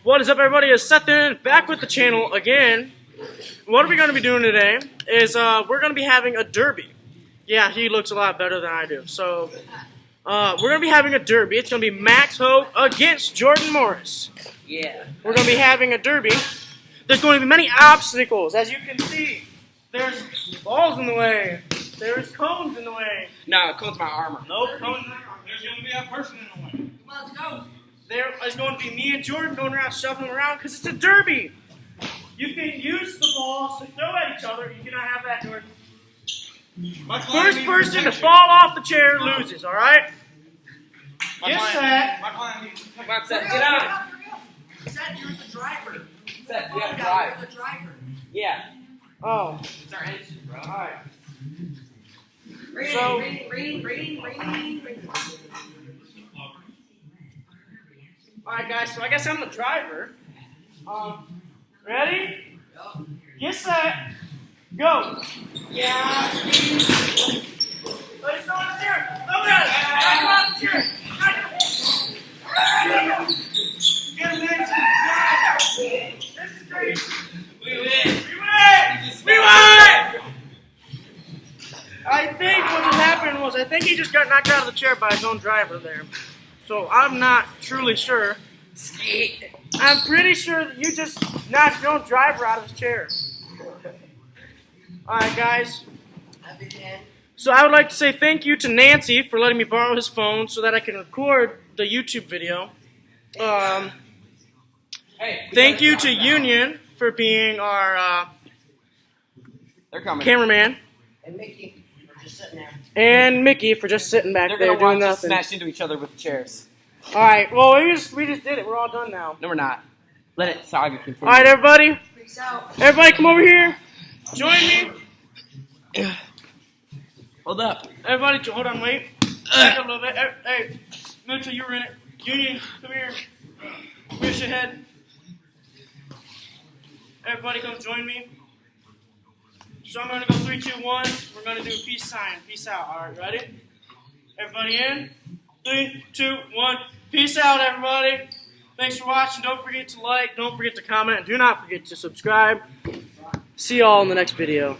What is up, everybody? It's Seth in, back with the channel again. What are we going to be doing today is we're going to be having a derby. Yeah, he looks a lot better than I do. So we're going to be having a derby. It's going to be Max Hogue against Jordan Morris. Yeah. We're going to be having a derby. There's going to be many obstacles. As you can see, there's balls in the way. There's cones in the way. No, cone's my armor. Nope, cones in the way. There's going to be a person in the way. Let's go. There is going to be me and Jordan going around shuffling around because it's a derby. You can use the balls to throw at each other. You cannot have that, Jordan. First person to fall off the chair loses, all right? Get set. Come on, Seth, get out. Seth, you're the driver. Seth, you gotta drive. You're the driver. Yeah. Oh, It's our engine, bro. all right. Ring. All right, guys, so I guess I'm the driver. Ready? Get set. Go. Yeah. Let's go on the chair. Over there. Come on the chair. Get him, Nancy. This is great. We win. We win! I think what just happened was I think he just got knocked out of the chair by his own driver there. So I'm not truly sure. I'm pretty sure that you just knocked your own driver out of his chair. Alright, guys. So I would like to say thank you to Nancy for letting me borrow his phone so that I can record the YouTube video. Thank you to Union for being our They're coming. cameraman. And Mickey, we're just sitting there. And Mickey for just sitting back They're there gonna doing watch us nothing. smash into each other with the chairs. Alright, well we just did it. We're all done now. No, we're not. Let it saga continue. Alright, everybody. Peace out. Everybody come over here. Join me. Hold up. Everybody, hold on, wait. Back up a little bit. Hey, Mitchell, you were in it. Union, come here. Where's your head? Everybody come join me. So I'm going to go 3, 2, 1. We're going to do a peace sign. Peace out. All right, ready? Everybody in? 3, 2, 1. Peace out, everybody. Thanks for watching. Don't forget to like. Don't forget to comment. And do not forget to subscribe. See y'all in the next video.